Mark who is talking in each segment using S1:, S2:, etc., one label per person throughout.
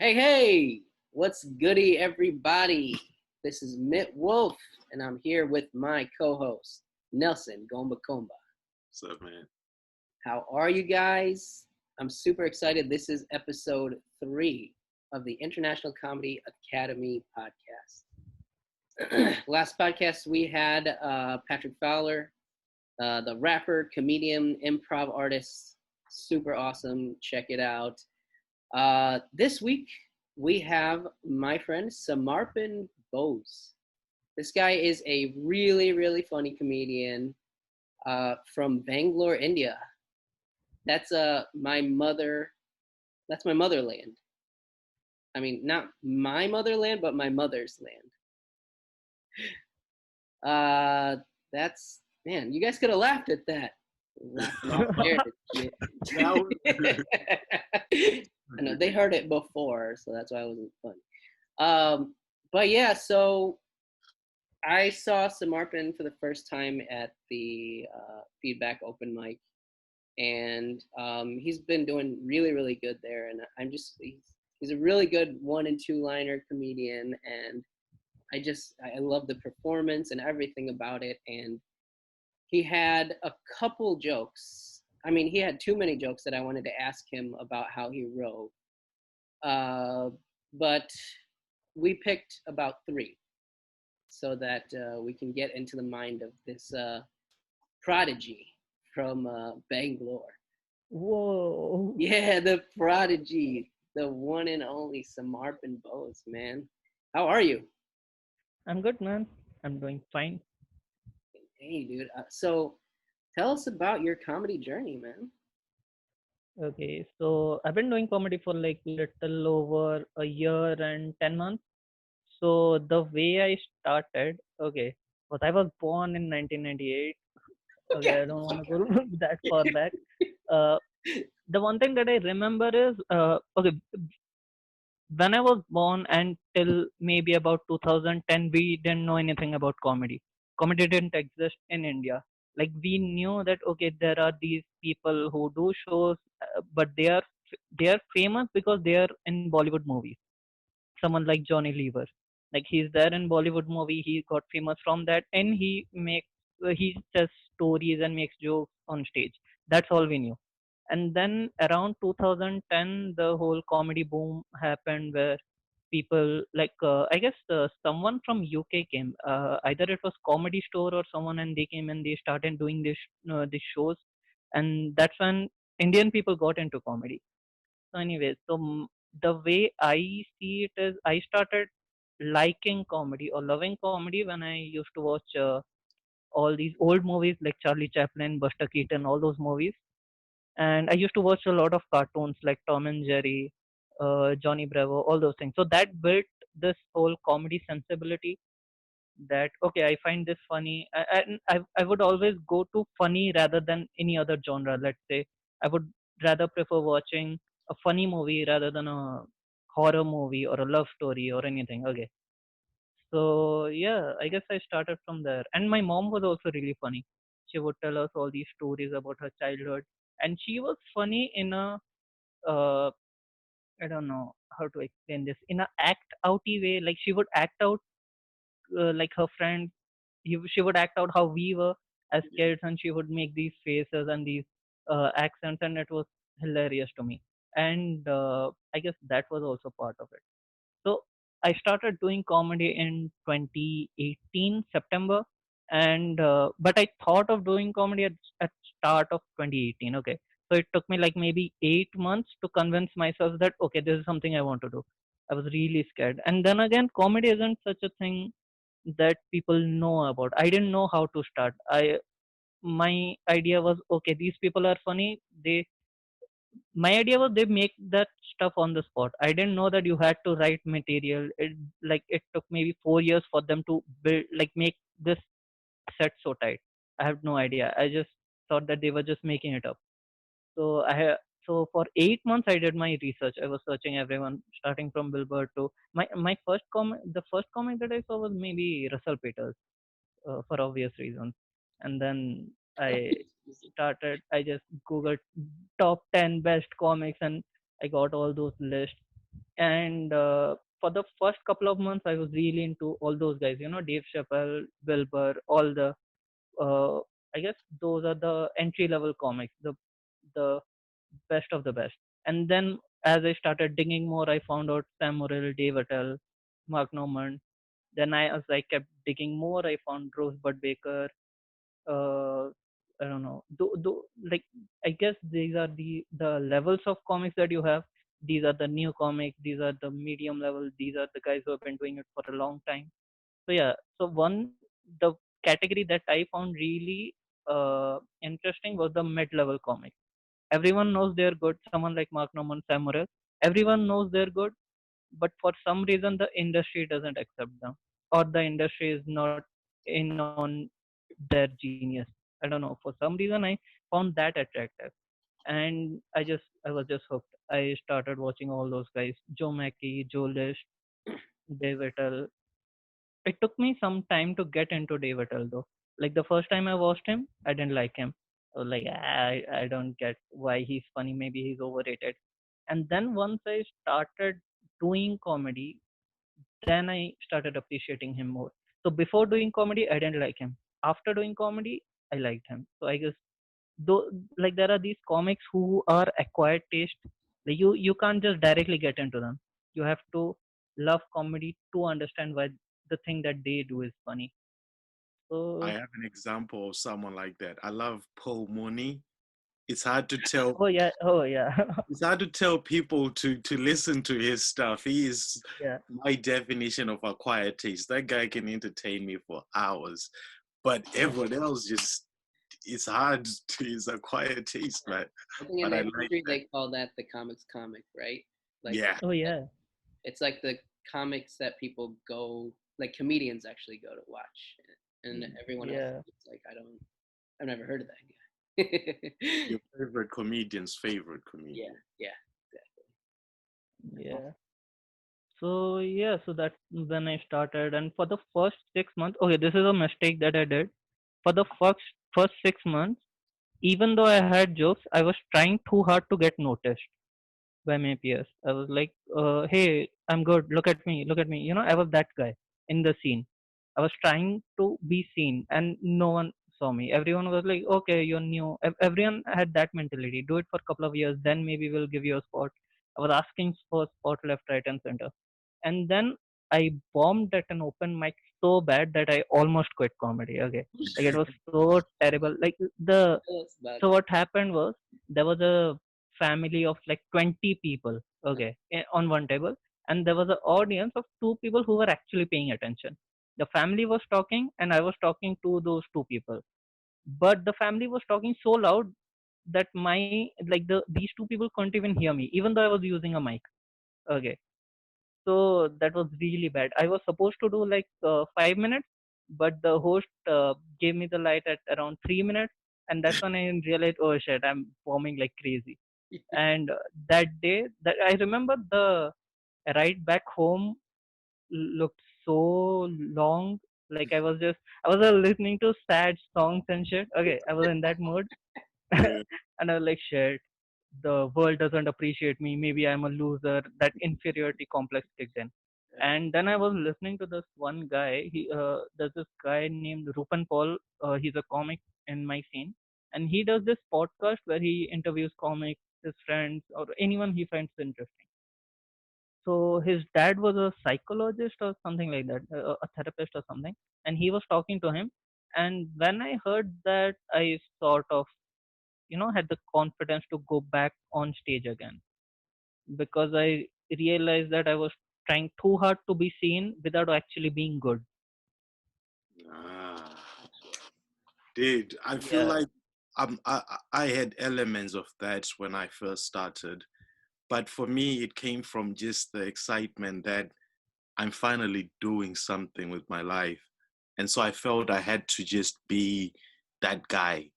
S1: Hey, what's goody, everybody? This is Mitt Wolf, and I'm here with my co host, Nelson Gombakomba.
S2: What's up, man?
S1: How are you guys? I'm super excited. This is episode 3 of the International Comedy Academy podcast. Last podcast, we had Patrick Fowler, the rapper, comedian, improv artist. Super awesome. Check it out. This week, we have my friend Samarpan Bose. This guy is a really, really funny comedian from Bangalore, India. That's my mother. That's my motherland. I mean, not my motherland, but my mother's land. That's man. You guys could have laughed at that. Laughing off air. I know they heard it before, so that's why it wasn't funny. But yeah, so I saw Samarpan for the first time at the feedback open mic, and he's been doing really, really good there. And he's a really good 1 and 2 liner comedian, and I love the performance and everything about it. And he had a couple jokes. I mean, he had too many jokes that I wanted to ask him about how he wrote. But we picked about 3 so that we can get into the mind of this prodigy from Bangalore.
S3: Whoa.
S1: Yeah, the prodigy, the one and only Samarpan Bose, man. How are you?
S3: I'm good, man. I'm doing fine.
S1: Hey, dude. So tell us about your comedy journey, man.
S3: Okay, so I've been doing comedy for like little over a year and 10 months. So the way I started, okay, was I was born in 1998. Okay, I don't want to go that far back. Uh, the one thing that I remember is, okay, when I was born until maybe about 2010, we didn't know anything about comedy. Comedy didn't exist in India. Like we knew that okay, there are these people who do shows, but they are famous because they are in Bollywood movies. Someone like Johnny Lever, like he's there in Bollywood movie. He got famous from that, and he says stories and makes jokes on stage. That's all we knew. And then around 2010 the whole comedy boom happened where people like I guess someone from UK came, either it was Comedy Store or someone, and they came and they started doing these shows, and that's when Indian people got into comedy. So anyways, so the way I see it is I started liking comedy or loving comedy when I used to watch all these old movies like Charlie Chaplin, Buster Keaton, all those movies. And I used to watch a lot of cartoons like Tom and Jerry, Johnny Bravo, all those things. So that built this whole comedy sensibility. That okay, I find this funny. I would always go to funny rather than any other genre. Let's say I would rather prefer watching a funny movie rather than a horror movie or a love story or anything. Okay, so yeah, I guess I started from there. And my mom was also really funny. She would tell us all these stories about her childhood, and she was funny in a uh, I don't know how to explain this, in a act outy way. Like she would act out like her friend. She would act out how we were as kids, and she would make these faces and these accents, and it was hilarious to me. And I guess that was also part of it. So I started doing comedy in 2018 September, and but I thought of doing comedy at start of 2018. Okay, so it took me like maybe 8 months to convince myself that okay, this is something I want to do. I was really scared, and then again, comedy isn't such a thing that people know about. I didn't know how to start. I My idea was okay, these people are funny. My idea was they make that stuff on the spot. I didn't know that you had to write material. It took maybe 4 years for them to build, like make this set so tight. I have no idea. I just thought that they were just making it up. So so for 8 months I did my research. I was searching everyone, starting from Billboard to my first comment. The first comment that I saw was maybe Russell Peters, for obvious reasons. And then I I just googled top 10 best comics, and I got all those lists. And for the first couple of months, I was really into all those guys. Dave Chappelle, Bill Burr, all the. Uh, I guess those are the entry level comics, the best of the best. And then as I started digging more, I found out Sam Morril, Dave Attell, Mark Norman. Then as I kept digging more, I found Rosebud Baker. Uh, I don't know. Like I guess these are the levels of comics that you have. These are the new comics. These are the medium level. These are the guys who have been doing it for a long time. So yeah. So the category that I found really interesting was the mid-level comics. Everyone knows they're good. Someone like Mark Norman, Sam Morril. Everyone knows they're good, but for some reason the industry doesn't accept them, or the industry is not in on their genius. I don't know. For some reason, I found that attractive, and I was just hooked. I started watching all those guys: Joe Mackey, Joe List, Dave Attell. It took me some time to get into Dave Attell though. Like the first time I watched him, I didn't like him. I was like, I don't get why he's funny. Maybe he's overrated. And then once I started doing comedy, then I started appreciating him more. So before doing comedy, I didn't like him. After doing comedy, I liked him. So I guess though, like there are these comics who are acquired taste. Like you can't just directly get into them. You have to love comedy to understand why the thing that they do is funny.
S2: I
S3: So
S2: have an example of someone like that. I love Paul Mooney. It's hard to tell.
S3: oh yeah,
S2: It's hard to tell people to listen to his stuff. He is
S3: yeah,
S2: my definition of acquired taste. That guy can entertain me for hours, but
S3: yeah.
S2: everyone else just it's hard to his acquired taste, man.
S1: I think in
S2: But
S1: the
S2: I like
S1: industry
S2: that.
S1: they call that the comics comic, right? Like
S2: Yeah,
S3: Oh yeah,
S1: it's like the comics that people go, like comedians actually go to watch, and everyone else
S3: yeah,
S1: is like, I've never heard of that guy.
S2: your favorite comedian's favorite
S1: Yeah,
S2: comedian.
S1: yeah, exactly.
S3: yeah. So yeah, so that's when I started, and for the first 6 months, okay, this is a mistake that I did. For the first 6 months, even though I had jokes, I was trying too hard to get noticed by my peers. I was like, "Hey, I'm good. Look at me. Look at me." I was that guy in the scene. I was trying to be seen, and no one saw me. Everyone was like, "Okay, you're new." Everyone had that mentality. Do it for a couple of years, then maybe we'll give you a spot. I was asking for spot left, right, and center, and then I bombed at an open mic so bad that I almost quit comedy. Okay, like it was so terrible. Like
S1: Tell us about
S3: so
S1: it.
S3: what happened was there was a family of like 20 people, okay, on one table, and there was an audience of two people who were actually paying attention. The family was talking, and I was talking to those two people, but the family was talking so loud that these two people couldn't even hear me, even though I was using a mic. Okay, so that was really bad. I was supposed to do like 5 minutes, but the host gave me the light at around 3 minutes, and that's when I realized, oh shit, I'm bombing like crazy. And that day, that I remember, the ride back home looked so long. Like I was listening to sad songs and shit. Okay, I was in that mood,
S2: Yeah,
S3: and I was like, shit, the world doesn't appreciate me. Maybe I'm a loser. That inferiority complex kicked in. And then I was listening to this one guy. There's this guy named Rupan Paul. He's a comic in my scene, and he does this podcast where he interviews comics, his friends, or anyone he finds interesting. So his dad was a psychologist or something like that, a therapist or something, and he was talking to him. And when I heard that, I sort of had the confidence to go back on stage again, because I realized that I was trying too hard to be seen without actually being good.
S2: ah, dude. I feel
S3: Yeah,
S2: like I had elements of that when I first started, but for me, it came from just the excitement that I'm finally doing something with my life. And so I felt I had to just be that guy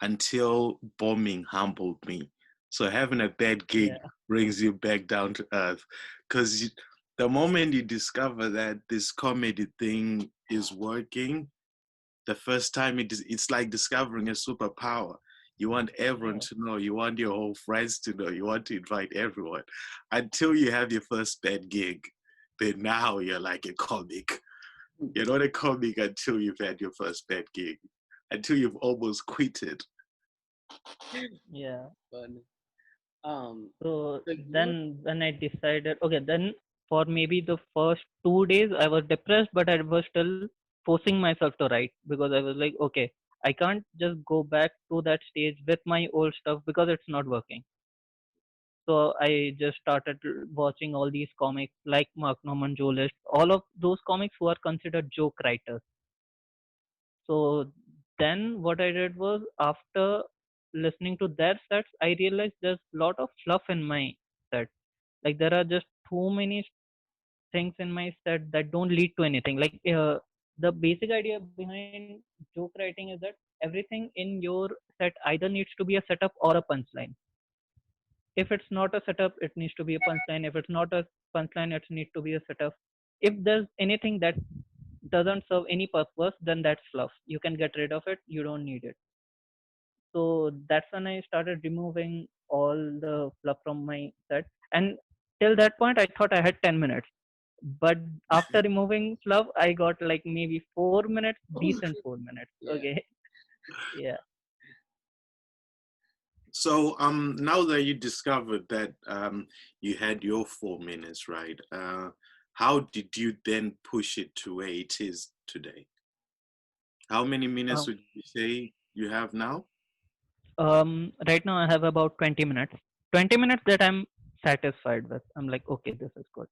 S2: until bombing humbled me. So having a bad gig
S3: yeah,
S2: brings you back down to earth. Because the moment you discover that this comedy thing is working, the first time it's like discovering a superpower. You want everyone
S3: Yeah.
S2: to know. You want your whole friends to know. You want to invite everyone until you have your first bad gig. Then now you're like a comic. You're not a comic until you've had your first bad gig, until you've almost quitted.
S3: Yeah.
S1: But
S3: So
S1: so you
S3: then when I decided, okay, then for maybe the first 2 days I was depressed, but I was still forcing myself to write because I was like, okay, I can't just go back to that stage with my old stuff because it's not working. So I just started watching all these comics like Mark Norman, Joe List, all of those comics who are considered joke writers. So then what I did was after listening to their sets, I realized there's a lot of fluff in my set. Like there are just too many things in my set that don't lead to anything. Like the basic idea behind joke writing is that everything in your set either needs to be a setup or a punchline. If it's not a setup, it needs to be a punchline. If it's not a punchline, it needs to be a setup. If there's anything that doesn't serve any purpose, then that's fluff. You can get rid of it. You don't need it. So that's when I started removing all the fluff from my set. And till that point, I thought I had 10 minutes. But after removing fluff, I got like maybe 4 minutes, decent 4 minutes.
S1: yeah.
S3: Okay. Yeah.
S2: So now that you discovered that you had your 4 minutes, right? How did you then push it to where it is today? How many minutes
S3: Um,
S2: would you say you have now?
S3: right now I have about 20 minutes. 20 minutes that I'm satisfied with. I'm like, okay, this is good.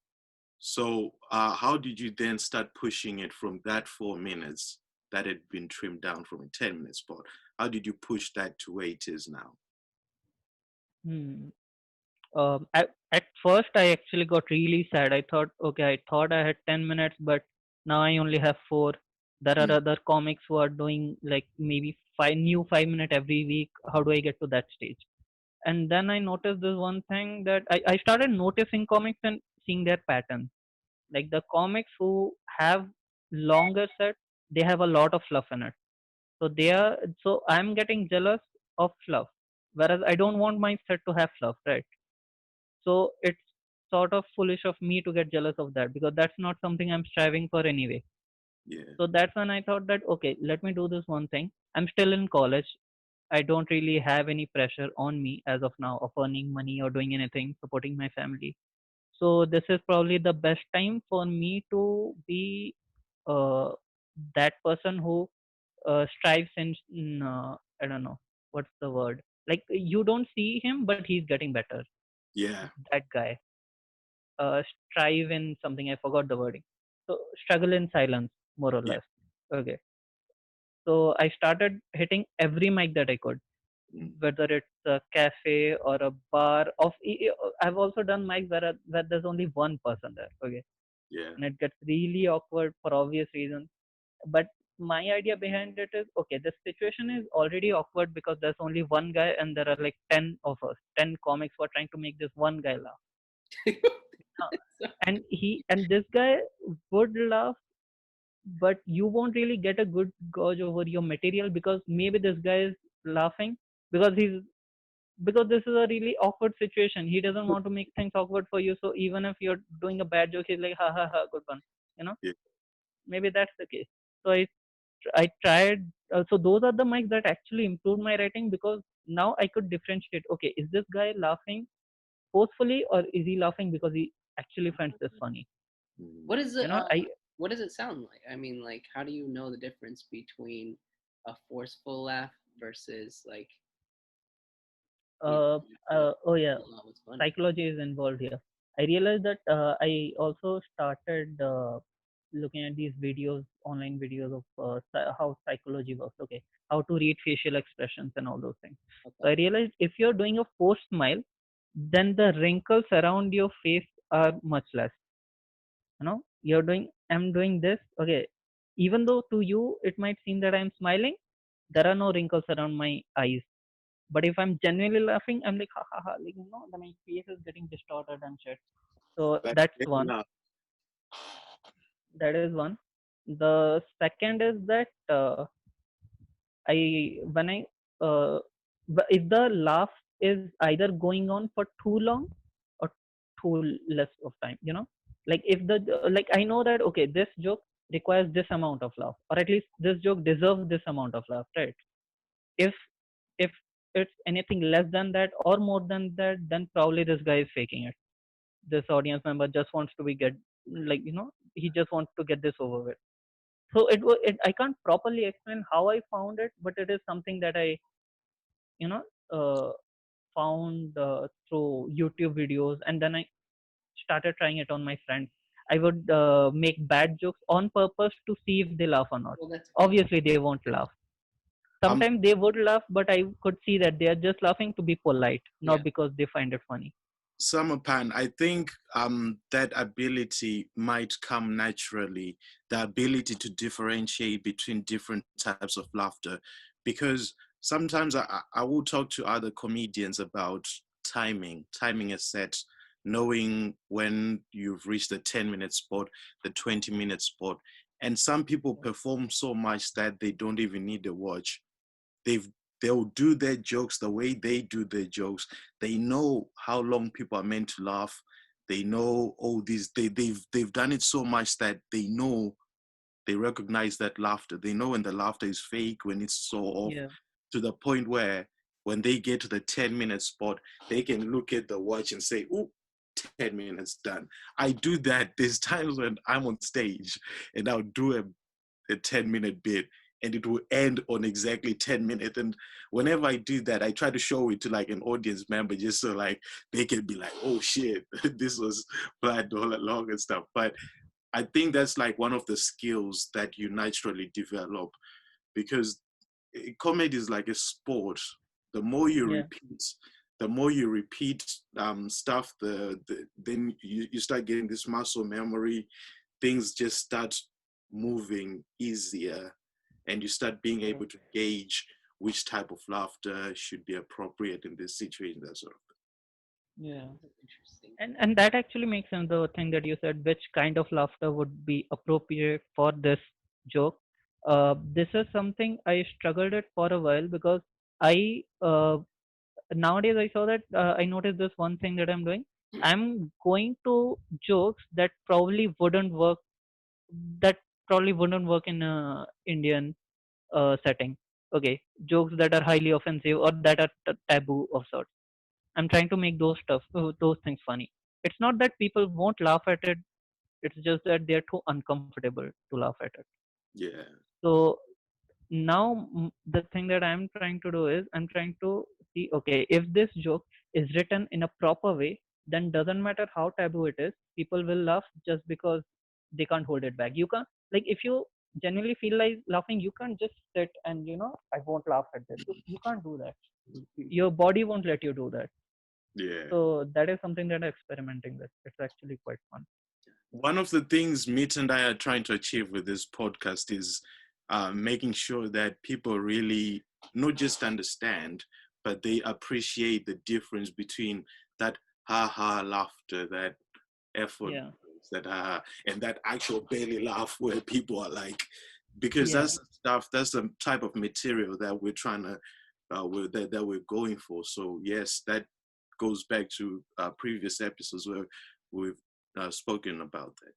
S2: So how did you then start pushing it from that 4 minutes that had been trimmed down from a 10-minute spot? How did you push that to where it is now?
S3: Hmm. At first, I actually got really sad. I thought, okay, I thought I had 10 minutes, but now I only have four. There are
S2: Mm,
S3: other comics who are doing like maybe 5 minute every week. How do I get to that stage? And then I noticed this one thing that I started noticing comics and seeing their patterns. Like the comics who have longer set, they have a lot of fluff in it. So they are, so I'm getting jealous of fluff. Whereas I don't want my set to have fluff, right? So it's sort of foolish of me to get jealous of that because that's not something I'm striving for anyway.
S2: yeah,
S3: So that's when I thought that okay, let me do this one thing. I'm still in college. I don't really have any pressure on me as of now of earning money or doing anything, supporting my family. So this is probably the best time for me to be uh, that person who strives in I don't know what's the word. Like you don't see him, but he's getting better.
S2: yeah,
S3: That guy strive in something. I forgot the wording. So struggle in silence, more or
S2: yeah.
S3: less. Okay. So I started hitting every mic that I could,
S2: Mm,
S3: whether it's a cafe or a bar. I've also done mics where there's only one person there. Okay,
S2: yeah,
S3: and it gets really awkward for obvious reasons. But my idea behind it is okay. This situation is already awkward because there's only one guy and there are like 10 of us, 10 comics who are trying to make this one guy laugh. And this guy would laugh, but you won't really get a good gauge over your material because maybe this guy is laughing because this is a really awkward situation. He doesn't want to make things awkward for you, so even if you're doing a bad joke, he's like ha ha ha, good one, you know.
S2: yeah.
S3: Maybe that's the case. So I tried. So those are the mics that actually improved my writing because now I could differentiate. Okay, is this guy laughing forcefully or is he laughing because he actually finds this funny?
S2: Mm.
S1: what is
S3: You
S1: it?
S3: know, I
S1: What does it sound like? I mean, like, how do you know the difference between a forceful laugh versus like, you
S3: uh,
S1: know,
S3: oh yeah,
S1: what's funny?
S3: psychology is involved here. I realized that I also started looking at these videos, online videos of how psychology works. Okay, how to read facial expressions and all those things. So
S1: Okay.
S3: I realized if you're doing a forced smile, then the wrinkles around your face are much less. You know, I'm doing this. Okay, even though to you it might seem that I'm smiling, there are no wrinkles around my eyes. But if I'm genuinely laughing, I'm like, ha ha ha, like, my face is getting distorted and shit. So
S2: Like,
S3: that's
S2: yeah,
S3: one.
S2: now,
S3: That is one. The second is that I when I uh, but if the laugh is either going on for too long or too less of time, like if the like I know that okay, this joke requires this amount of laugh, or at least this joke deserves this amount of laugh, right? If if it's anything less than that or more than that, then probably this guy is faking it. This audience member just wants to be get, like, he just wants to get this over with. So I can't properly explain how I found it, but it is something that I, you know uh, found through YouTube videos, and then I started trying it on my friends. I would make bad jokes on purpose to see if they laugh or not.
S1: Well, that's great.
S3: Obviously they won't laugh.
S2: Um,
S3: Sometimes they would laugh, but I could see that they are just laughing to be polite,
S1: Yeah.
S3: not because they find it funny.
S2: Samarpan, I think that ability might come naturally, the ability to differentiate between different types of laughter. Because sometimes I will talk to other comedians about timing a set, knowing when you've reached the 10-minute spot, the 20-minute spot. And some people perform so much that they don't even need a watch. they've they'll do their jokes the way they do their jokes. They know how long people are meant to laugh. They know all these. They've done it so much that they know, they recognize that laughter. They know when the laughter is fake, when it's so off,
S3: Yeah,
S2: to the point where when they get to the 10-minute spot, they can look at the watch and say, "Oh, 10 minutes done." I do that. There's times when I'm on stage and I'll do a 10-minute bit and it will end on exactly 10 minutes. And whenever I do that, I try to show it to like an audience member just so like they can be like, "Oh shit, this was planned all along," and stuff. But I think that's like one of the skills that you naturally develop, because comedy is like a sport. The more you
S3: yeah,
S2: repeat, the more you repeat stuff, then you start getting this muscle memory. Things just start moving easier, and you start being able to gauge which type of laughter should be appropriate in this situation, that sort of
S3: yeah.
S1: Interesting.
S3: And that actually makes sense, the thing that you said, which kind of laughter would be appropriate for this joke. This is something I struggled with for a while, because I nowadays I saw that I noticed this one thing that I'm doing. I'm going to jokes that probably wouldn't work in a Indian setting. Okay, jokes that are highly offensive or that are taboo of sorts. I'm trying to make those things funny. It's not that people won't laugh at it. It's just that they're too uncomfortable to laugh at it.
S2: thing. Yeah,
S3: So now the thing that I'm trying to do is I'm trying to see, okay, if this joke is written in a proper way, then doesn't matter how taboo it is, people will laugh just because they can't hold it back. You can't, like, if you genuinely feel like laughing, you can't just sit and I won't laugh at this. You can't do that. Your body won't let you do that.
S2: yeah.
S3: So that is something that I'm experimenting with. It's actually quite fun.
S2: One of the things Meet and I are trying to achieve with this podcast is making sure that people really not just understand, but they appreciate the difference between that ha ha laughter, that effort,
S3: Yeah,
S2: that and that actual belly laugh where people are like, because
S3: yeah,
S2: that's the stuff, that's the type of material that we're trying to, that we're going for. So yes, that goes back to previous episodes where we've spoken about that.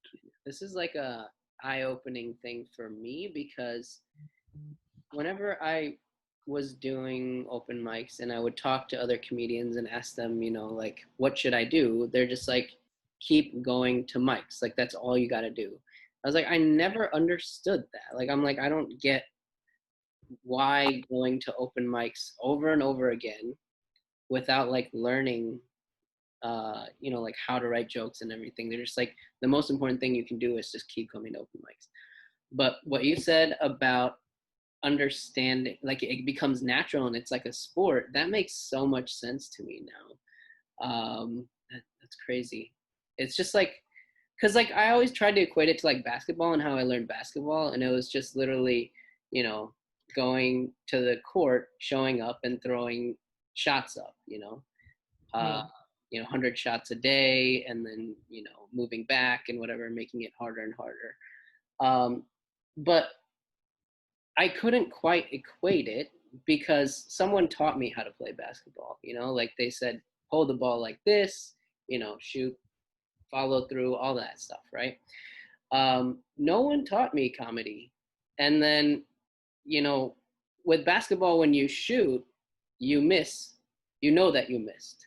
S1: This is like a eye-opening thing for me because whenever I was doing open mics and I would talk to other comedians and ask them, like, what should I do? They're just like, keep going to mics. Like, that's all you got to do. I was like, I never understood that. Like, I'm like, I don't get why going to open mics over and over again without like learning, like how to write jokes and everything. They're just like, the most important thing you can do is just keep coming to open mics. But what you said about understanding, like it becomes natural and it's like a sport, that makes so much sense to me now. That's crazy. It's just like, because like I always tried to equate it to like basketball and how I learned basketball, and it was just literally, you know going to the court, showing up and throwing shots up, uh,
S3: yeah,
S1: 100 shots a day, and then moving back and whatever, making it harder and harder. But I couldn't quite equate it because someone taught me how to play basketball. Like they said, hold the ball like this, shoot, follow through, all that stuff, right? No one taught me comedy. And then, you know, with basketball, when you shoot, you miss, that you missed.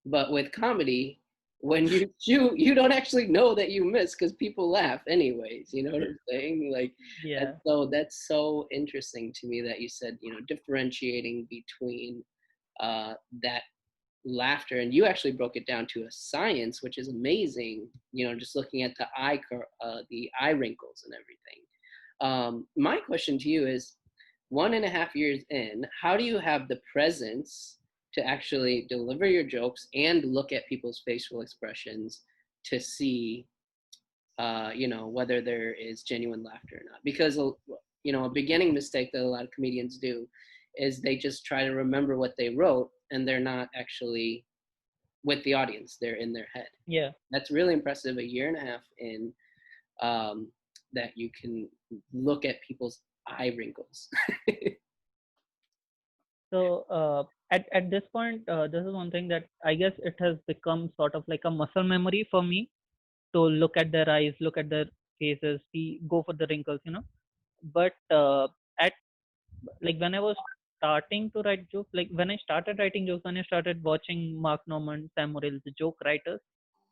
S1: But with comedy, when you shoot, you don't actually know that you missed because people laugh anyways. You know what I'm saying? Like, and
S3: Yeah.
S1: so that's so interesting to me that you said, differentiating between that laughter, and you actually broke it down to a science, which is amazing. Just looking at the eye wrinkles and everything. My question to you is, 1.5 years in, how do you have the presence to actually deliver your jokes and look at people's facial expressions to see, whether there is genuine laughter or not? Because, a beginning mistake that a lot of comedians do is they just try to remember what they wrote, and they're not actually with the audience. They're in their head.
S3: Yeah.
S1: That's really impressive. 1.5 years in, that you can look at people's eye wrinkles.
S3: So at this point, this is one thing that I guess it has become sort of like a muscle memory for me to look at their eyes, look at their faces, see, go for the wrinkles, But at like when I was starting to write jokes, like when I started writing jokes, when I started watching Mark Norman, Sam Morril, the joke writers,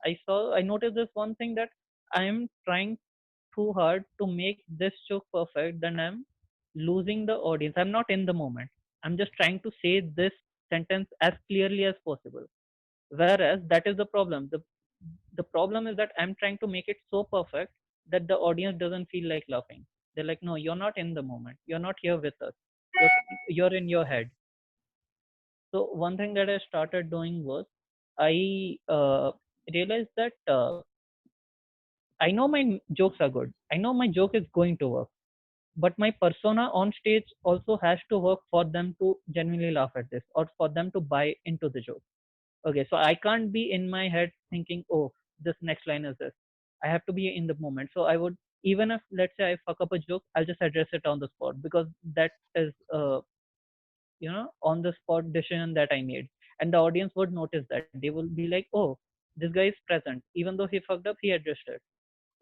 S3: I noticed this one thing, that I am trying too hard to make this joke perfect, then I'm losing the audience. I'm not in the moment. I'm just trying to say this sentence as clearly as possible. Whereas that is the problem. The problem is that I'm trying to make it so perfect that the audience doesn't feel like laughing. They're like, no, you're not in the moment. You're not here with us. You're you're in your head. So one thing that I started doing was, I realized that I know my jokes are good. I know my joke is going to work, but my persona on stage also has to work for them to genuinely laugh at this, or for them to buy into the joke. Okay, so I can't be in my head thinking, oh, this next line is this. I have to be in the moment. So I would, even if let's say I fuck up a joke, I'll just address it on the spot, because that is on the spot decision that I made, and the audience would notice that. They will be like, oh, this guy is present, even though he fucked up, he addressed it.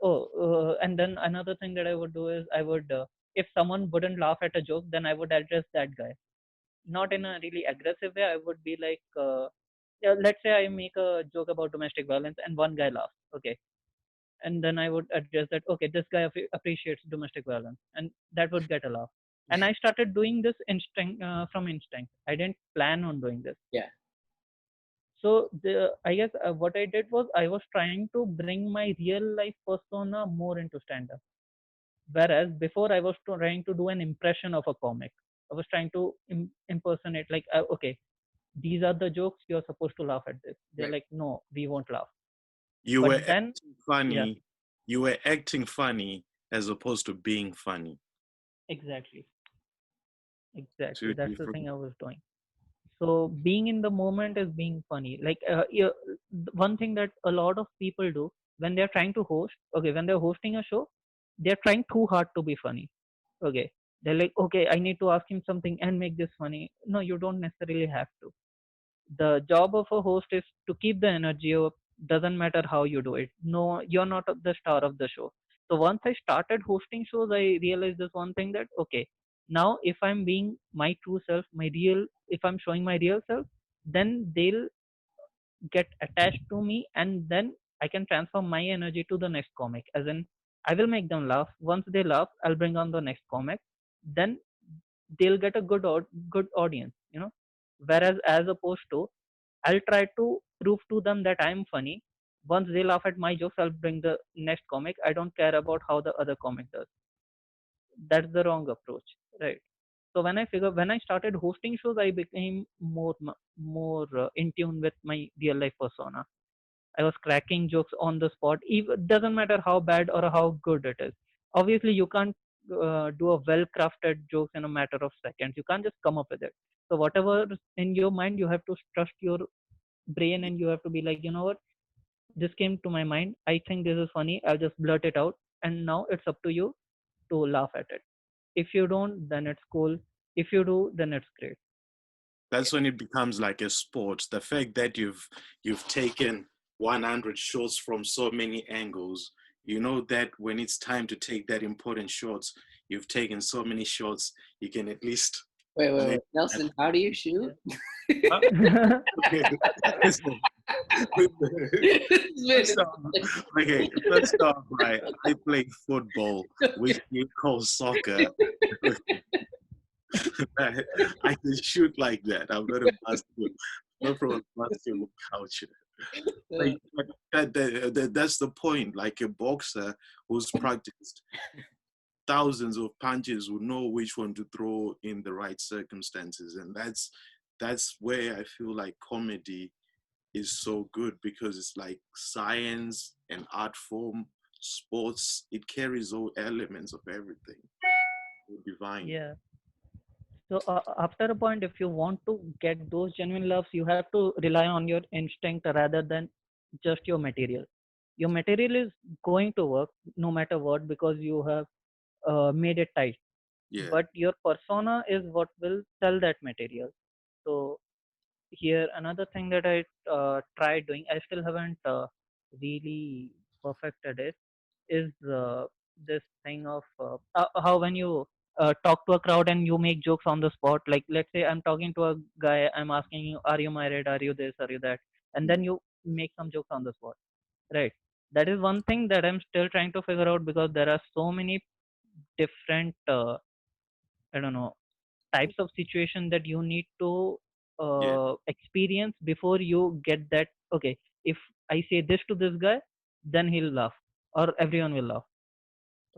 S3: Oh, and then another thing that I would do is, I would, if someone wouldn't laugh at a joke, then I would address that guy, not in a really aggressive way. I would be like, yeah, let's say I make a joke about domestic violence and one guy laughs, okay, and then I would address that, okay, this guy appreciates domestic violence, and that would get a laugh. And I started doing this instinct, from instinct. I didn't plan on doing this.
S1: Yeah.
S3: So I guess what I did was, I was trying to bring my real life persona more into stand up. Whereas before, I was trying to do an impression of a comic. I was trying to impersonate, like, okay, these are the jokes, you're supposed to laugh at this. They're
S1: Right.
S3: like, no, we won't laugh.
S2: You
S3: But
S2: were
S3: then,
S2: acting
S3: yeah,
S2: funny. You were acting funny as opposed to being funny.
S3: exactly. Exactly.
S2: Two
S3: That's the
S2: different.
S3: thing I was doing. So being in the moment is being funny. Like, yeah, one thing that a lot of people do when they're trying to host, okay, when they're hosting a show, they're trying too hard to be funny. Okay. They're like, okay, I need to ask him something and make this funny. No, you don't necessarily have to. The job of a host is to keep the energy up. Doesn't matter how you do it. No, you're not the star of the show. So once I started hosting shows, I realized this one thing, that okay, now if I'm being my true self, my real, if I'm showing my real self, then they'll get attached to me, and then I can transfer my energy to the next comic. As in, I will make them laugh. Once they laugh, I'll bring on the next comic. Then they'll get a good audience, Whereas as opposed to, I'll try to prove to them that I'm funny. Once they laugh at my jokes, I'll bring the next comic. I don't care about how the other comic does. That's the wrong approach, right? So when I started hosting shows, I became more in tune with my real life persona. I was cracking jokes on the spot. Even doesn't matter how bad or how good it is. Obviously, you can't do a well-crafted jokes in a matter of seconds. You can't just come up with it. So whatever is in your mind, you have to trust your brain, and you have to be like, you know what, this came to my mind. I think this is funny. I'll just blurt it out, and now it's up to you to laugh at it. If you don't, then it's cool. If you do, then it's great.
S2: That's when it becomes like a sport. The fact that you've taken 100 shots from so many angles, you know that when it's time to take that important shots, you've taken so many shots, you can at least
S1: Wait.
S2: live.
S1: Nelson, how do you shoot?
S2: Okay. Listen. First off, okay, first off, right, I play football, which you call soccer. I can shoot like that. I'm not a basketball, not from a basketball culture. Like that's the point. Like a boxer who's practiced thousands of punches will know which one to throw in the right circumstances, and that's where I feel like comedy is so good, because it's like science and art form, sports. It carries all elements of everything. Divine.
S3: Yeah. So after a point, if you want to get those genuine loves, you have to rely on your instinct rather than just your material. Your material is going to work no matter what because you have made it tight.
S2: Yeah.
S3: But your persona is what will sell that material. So here, another thing that I tried doing, I still haven't really perfected it, is this thing of how when you talk to a crowd and you make jokes on the spot. Like, let's say I'm talking to a guy, I'm asking you, are you married? Are you this? Are you that? And then you make some jokes on the spot, right? That is one thing that I'm still trying to figure out because there are so many different, I don't know, types of situation that you need to
S2: Yeah.
S3: experience before you get that. Okay, if I say this to this guy, then he'll laugh or everyone will laugh.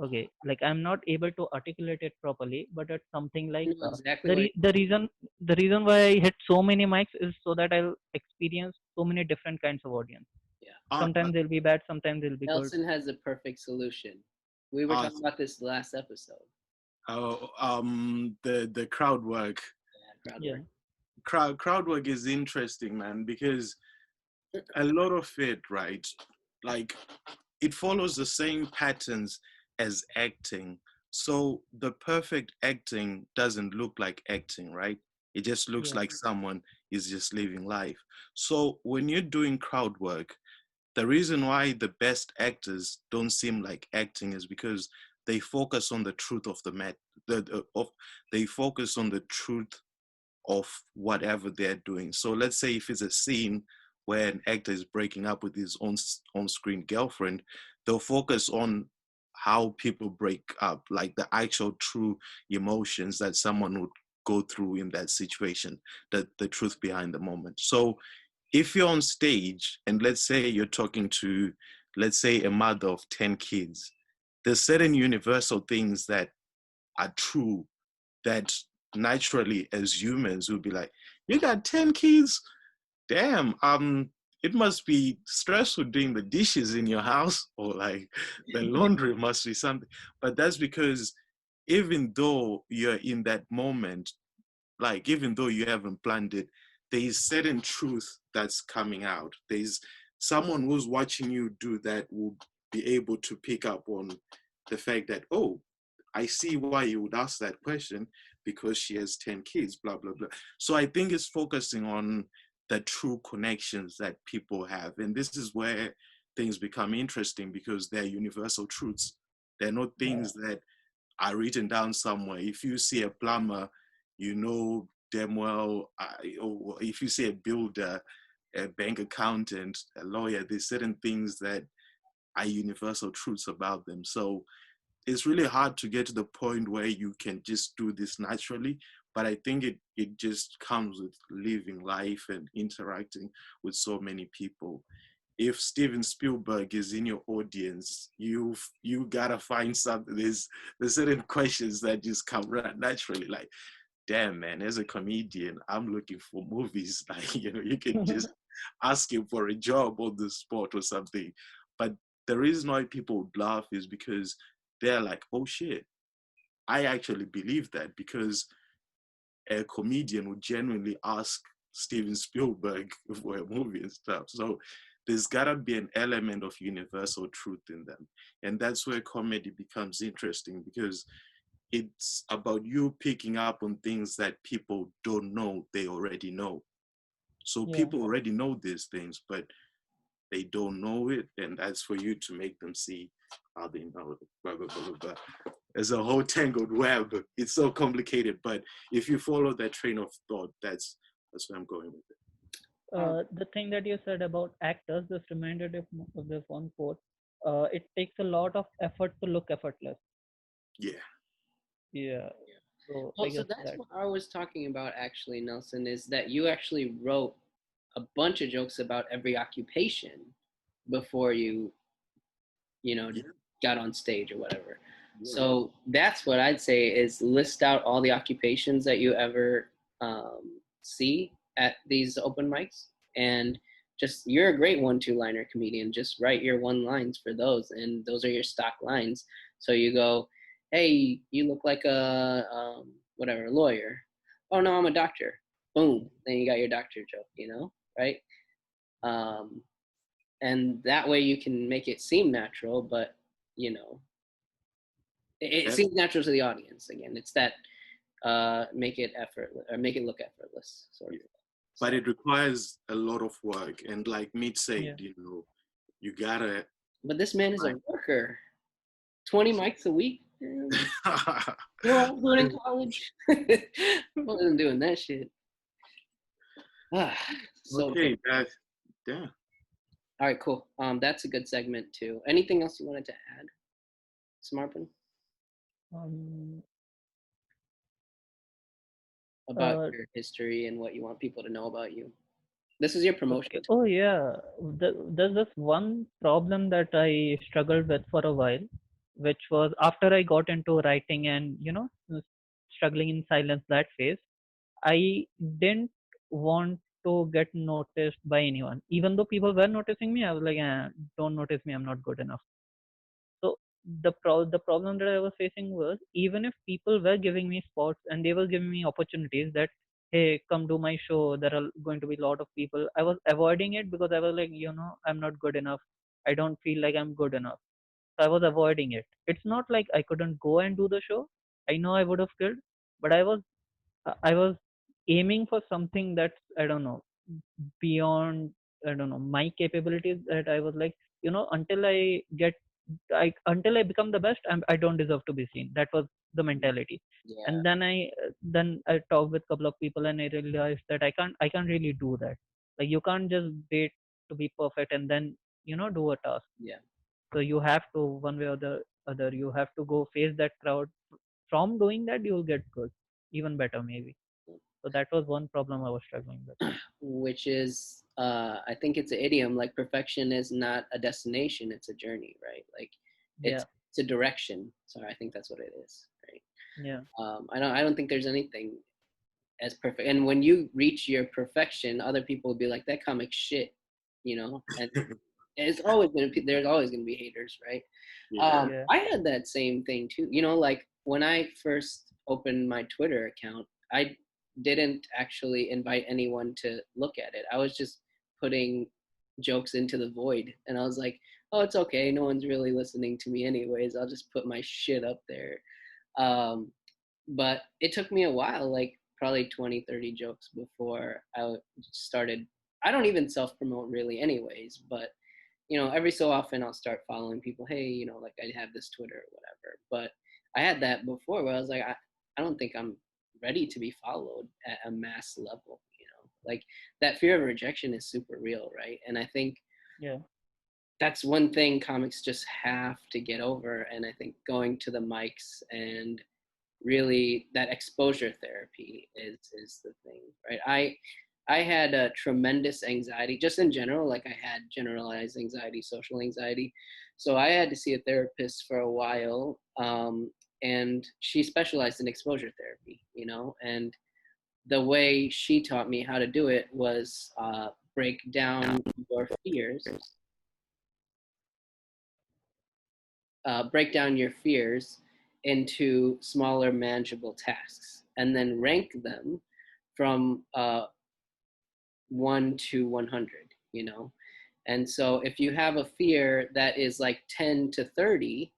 S3: Okay, like I'm not able to articulate it properly, but it's something like
S1: I know exactly
S3: the
S1: what.
S3: the reason why I hit so many mics is so that I'll experience so many different kinds of audience.
S1: Yeah,
S3: Sometimes they'll be bad, sometimes they'll be good.
S1: Nelson has the perfect solution. We were
S2: uh,
S1: talking about this last episode.
S2: the crowd work.
S1: Yeah, crowd
S3: Yeah,
S1: work.
S2: Crowd work is interesting, man, because a lot of it, right, like it follows the same patterns as acting. So the perfect acting doesn't look like acting, right? It just looks
S3: yeah,
S2: like someone is just living life. So when you're doing crowd work, the reason why the best actors don't seem like acting is because they focus on the truth of they focus on the truth of whatever they're doing. So let's say if it's a scene where an actor is breaking up with his own on-screen girlfriend, they'll focus on how people break up, like the actual true emotions that someone would go through in that situation, the truth behind the moment. So if you're on stage and let's say you're talking to, let's say, a mother of 10 kids, there's certain universal things that are true that naturally as humans will be like, you got 10 kids? Damn, it must be stressful doing the dishes in your house, or like the laundry must be something. But that's because even though you're in that moment, like even though you haven't planned it, there is certain truth that's coming out. There's someone who's watching you do that will be able to pick up on the fact that, oh, I see why you would ask that question, because she has 10 kids, blah, blah, blah. So I think it's focusing on the true connections that people have. And this is where things become interesting, because they're universal truths. They're not
S3: yeah,
S2: things that are written down somewhere. If you see a plumber, you know damn well, or if you see a builder, a bank accountant, a lawyer, there's certain things that are universal truths about them. So it's really hard to get to the point where you can just do this naturally. But I think it just comes with living life and interacting with so many people. If Steven Spielberg is in your audience, you gotta find something. There's certain questions that just come right naturally. Like, damn man, as a comedian, I'm looking for movies. Like, you can just ask him for a job on the spot or something. But the reason why people would laugh is because they're like, oh shit, I actually believe that, because a comedian would genuinely ask Steven Spielberg for a movie and stuff. So there's gotta be an element of universal truth in them. And that's where comedy becomes interesting, because it's about you picking up on things that people don't know they already know. So
S3: Yeah.
S2: people already know these things, but they don't know it, and that's for you to make them see how they know it. Blah, blah, blah, blah, blah. There's a whole tangled web. It's so complicated, but if you follow that train of thought, that's where I'm going with it.
S3: The thing that you said about actors just reminded of this one quote. It takes a lot of effort to look effortless.
S2: Yeah.
S3: Yeah. So I
S1: Well, so
S3: guess
S1: that's
S3: that.
S1: what I was talking about actually, Nelson, is that you actually wrote a bunch of jokes about every occupation before you
S2: Yeah.
S1: got on stage or whatever.
S2: Yeah.
S1: So that's what I'd say is list out all the occupations that you ever see at these open mics, and just you're a great 1-2 liner comedian. Just write your one lines for those, and those are your stock lines. So you go, hey, you look like a whatever lawyer. Oh no, I'm a doctor. Boom, then you got your doctor joke, right? Um, and that way you can make it seem natural, but you know it
S2: Yeah.
S1: seems natural to the audience. Again, it's that make it effortless or make it look effortless sort of thing.
S2: But
S1: So,
S2: it requires a lot of work, and like Mitch said,
S3: Yeah.
S2: you gotta.
S1: but this man is a worker. 20 mics a week. Man. You know what I was doing in college? I wasn't doing that shit. So
S2: Okay, yeah.
S1: all right, cool. That's a good segment too. Anything else you wanted to add, Samarpan,
S3: Um.
S1: about
S3: Uh.
S1: your history and what you want people to know about you? This is your promotion.
S3: Okay. Oh yeah. There's this one problem that I struggled with for a while, which was after I got into writing and struggling in silence that phase. I didn't want to get noticed by anyone. Even though people were noticing me, I was like, don't notice me, I'm not good enough. So the problem that I was facing was even if people were giving me spots and they were giving me opportunities that hey come do my show, there are going to be a lot of people. I was avoiding it because I was like I'm not good enough. I don't feel like I'm good enough. So I was avoiding it. It's not like I couldn't go and do the show. I know I would have killed, but I was aiming for something that's I don't know beyond I don't know my capabilities. That I was like until until I become the best, I don't deserve to be seen. That was the mentality.
S1: Yeah.
S3: And then I talked with a couple of people and I realized that I can't really do that. Like you can't just wait to be perfect and then do a task.
S1: Yeah.
S3: So you have to one way or the other you have to go face that crowd. From doing that you'll get good, even better maybe. So that was one problem I was struggling with.
S1: Which is I think it's an idiom, like perfection is not a destination, it's a journey, right? Like
S3: Yeah.
S1: it's a direction. So I think that's what it is, right?
S3: Yeah.
S1: I don't think there's anything as perfect, and when you reach your perfection, other people will be like, that comic shit. And there's always gonna be haters, right?
S2: Yeah.
S3: Yeah.
S1: I had that same thing too. Like when I first opened my Twitter account, I didn't actually invite anyone to look at it. I was just putting jokes into the void, and I was like, oh, it's okay. No one's really listening to me anyways. I'll just put my shit up there. Um, but it took me a while, like probably 20, 30 jokes before I started. I don't even self promote really, anyways, but every so often I'll start following people. Hey, like I have this Twitter or whatever. But I had that before where I was like, I don't think I'm ready to be followed at a mass level. Like that fear of rejection is super real, right? And I think
S3: Yeah.
S1: that's one thing comics just have to get over. And I think going to the mics and really that exposure therapy is the thing, right? I had a tremendous anxiety just in general. Like I had generalized anxiety, social anxiety. So I had to see a therapist for a while. And she specialized in exposure therapy, and the way she taught me how to do it was break down your fears, into smaller manageable tasks and then rank them from 1 to 100. And so if you have a fear that is like 10 to 30,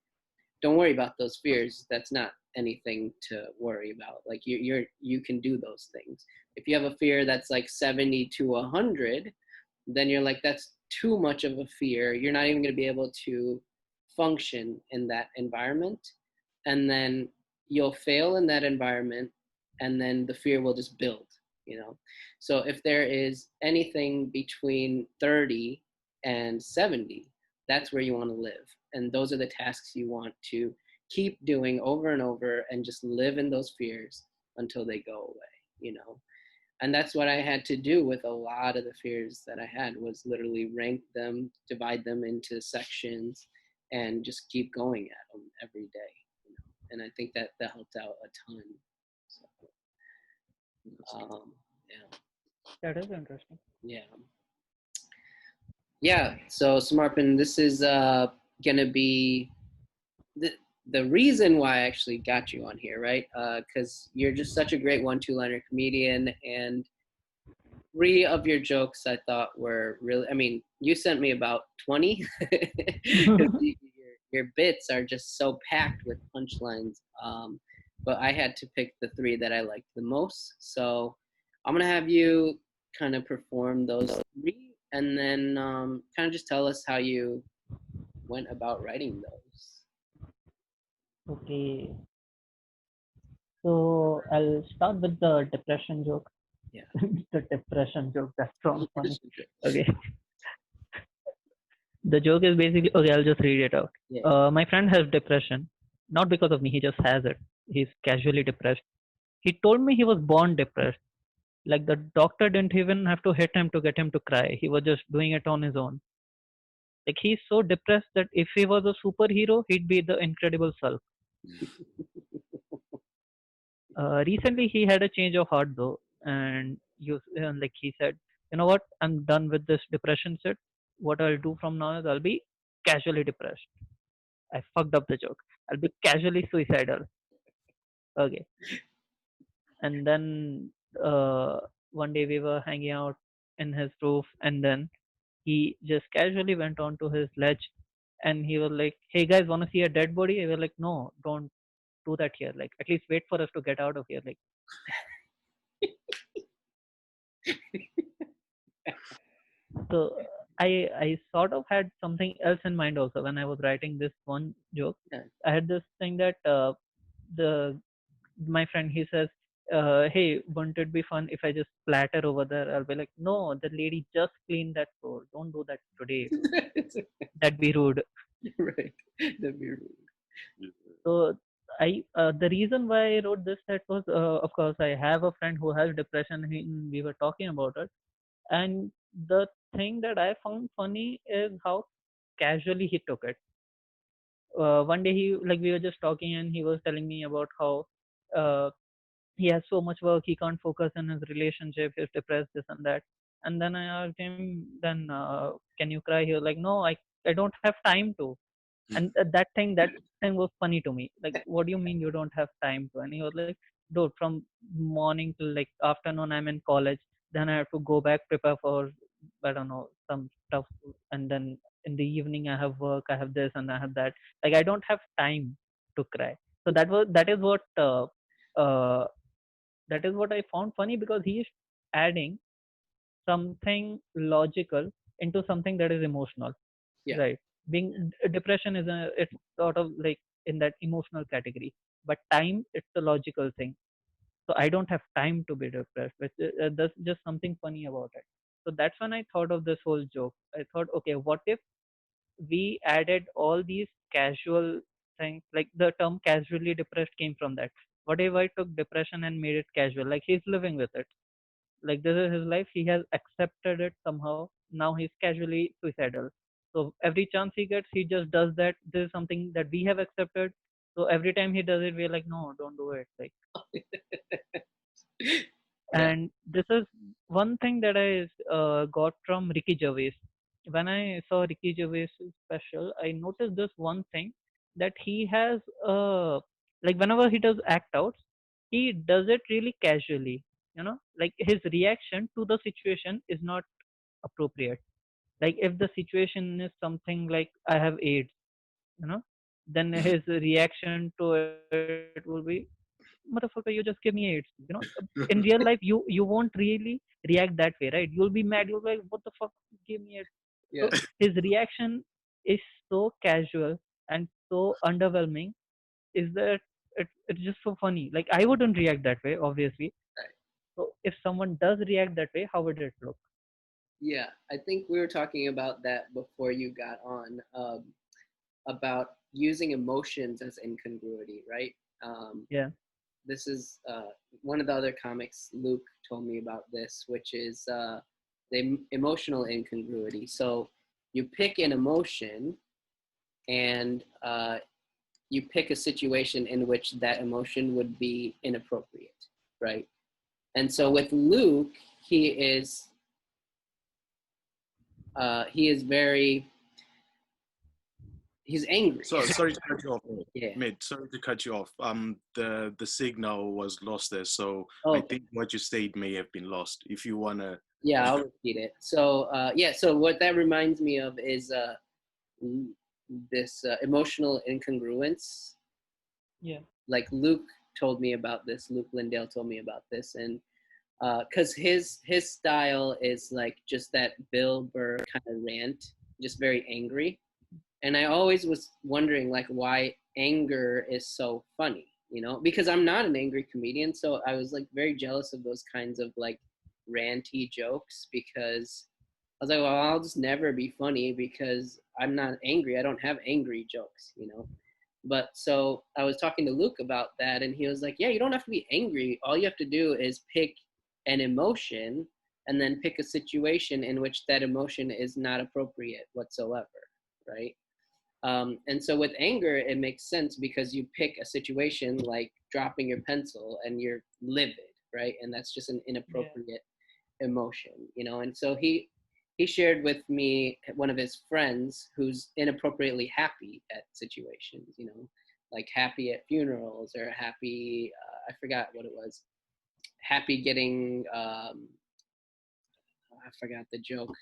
S1: don't worry about those fears. That's not anything to worry about. Like you can do those things. If you have a fear that's like 70 to 100, then you're like, that's too much of a fear. You're not even going to be able to function in that environment. And then you'll fail in that environment, and then the fear will just build, you know? So if there is anything between 30 and 70, that's where you want to live. And those are the tasks you want to keep doing over and over and just live in those fears until they go away, you know? And that's what I had to do with a lot of the fears that I had, was literally rank them, divide them into sections, and just keep going at them every day, you know? And I think that that helped out a ton. So, yeah,
S3: That is interesting.
S1: yeah, yeah. So Samarpan, this is gonna be the the reason why I actually got you on here, right? Because you're just such a great one-two-liner comedian, and 3 of your jokes I thought were really, I mean, you sent me about 20. 'Cause your bits are just so packed with punchlines. But I had to pick the 3 that I liked the most. So I'm going to have you kind of perform those 3, and then kind of just tell us how you went about writing those.
S3: Okay, so I'll start with the depression joke.
S1: Yeah.
S3: The depression joke, that sounds funny. Okay. The joke is basically, okay, I'll just read it out.
S1: Yeah.
S3: My friend has depression, not because of me, he just has it. He's casually depressed. He told me he was born depressed. Like the doctor didn't even have to hit him to get him to cry. He was just doing it on his own. Like he's so depressed that if he was a superhero, he'd be the Incredible Hulk. Recently, he had a change of heart though, and like he said, you know what? I'm done with this depression shit. What I'll do from now is I'll be casually depressed. I fucked up the joke. I'll be casually suicidal. Okay. And then one day we were hanging out in his roof, and then he just casually went on to his ledge, and he was like, "Hey guys, wanna see a dead body?" We were like, "No, don't do that here. Like, at least wait for us to get out of here." Like, so I sort of had something else in mind also when I was writing this one joke.
S1: Yeah.
S3: I had this thing that the my friend, he says, "Hey, wouldn't it be fun if I just splatter over there?" I'll be like, "No, the lady just cleaned that floor. Don't do that today. That'd be rude."
S1: Right. That'd be rude.
S3: So the reason why I wrote this set was, of course, I have a friend who has depression. We were talking about it, and the thing that I found funny is how casually he took it. One day we were just talking, and he was telling me about how uh, he has so much work, he can't focus in his relationship, he's depressed, this and that. And then I asked him, then can you cry? He was like, no, I don't have time to. And that thing was funny to me. Like, what do you mean you don't have time to? And he was like, dude, from morning till like afternoon I'm in college, then I have to go back, prepare for, I don't know, some stuff, and then in the evening I have work, I have this and I have that. Like, I don't have time to cry. So uh, that is what I found funny, because he is adding something logical into something that is emotional.
S1: Yeah.
S3: Right. Being depression it's sort of like in that emotional category, but time, it's a logical thing. So I don't have time to be depressed, but there's just something funny about it. So that's when I thought of this whole joke. I thought, okay, what if we added all these casual things? Like the term casually depressed came from that. What if I took depression and made it casual? Like he's living with it. Like this is his life. He has accepted it somehow. Now he's casually suicidal. So every chance he gets, he just does that. This is something that we have accepted. So every time he does it, we're like, no, don't do it. Like,
S1: Yeah.
S3: and this is one thing that I got from Ricky Gervais. When I saw Ricky Gervais' special, I noticed this one thing, that he has like whenever he does act outs, he does it really casually. Like his reaction to the situation is not appropriate. Like if the situation is something like I have AIDS, you know, then his reaction to it will be, motherfucker, you just give me AIDS. In real life, you won't really react that way, right? You'll be mad. You'll be like, what the fuck, give me AIDS.
S1: Yeah.
S3: So his reaction is so casual and so underwhelming. Is that it's just so funny. Like I wouldn't react that way, obviously.
S1: Right.
S3: So if someone does react that way, how would it look?
S1: Yeah, I think we were talking about that before you got on, about using emotions as incongruity, right? Um,
S3: Yeah,
S1: this is one of the other comics Luke told me about this, which is the emotional incongruity. So you pick an emotion and you pick a situation in which that emotion would be inappropriate, right? And so with Luke, he is very he's angry.
S2: So sorry to cut you off,
S1: Yeah.
S2: mate. Sorry to cut you off. The signal was lost there, so I
S1: Okay.
S2: think what you said may have been lost. If you wanna,
S1: Yeah, I'll repeat it. So yeah, so what that reminds me of is this emotional incongruence.
S3: yeah,
S1: Like Luke told me about this. Luke Lindale told me about this, and because his style is like just that Bill Burr kind of rant, just very angry. And I always was wondering like why anger is so funny, because I'm not an angry comedian, so I was like very jealous of those kinds of like ranty jokes because I was like, well, I'll just never be funny because I'm not angry. I don't have angry jokes. But so I was talking to Luke about that, and he was like, yeah, you don't have to be angry. All you have to do is pick an emotion and then pick a situation in which that emotion is not appropriate whatsoever, right? And so with anger, it makes sense because you pick a situation like dropping your pencil and you're livid, right? And that's just an
S3: yeah,
S1: inappropriate emotion. And so he shared with me one of his friends who's inappropriately happy at situations, like happy at funerals or happy, I forgot what it was, happy getting, I forgot the joke.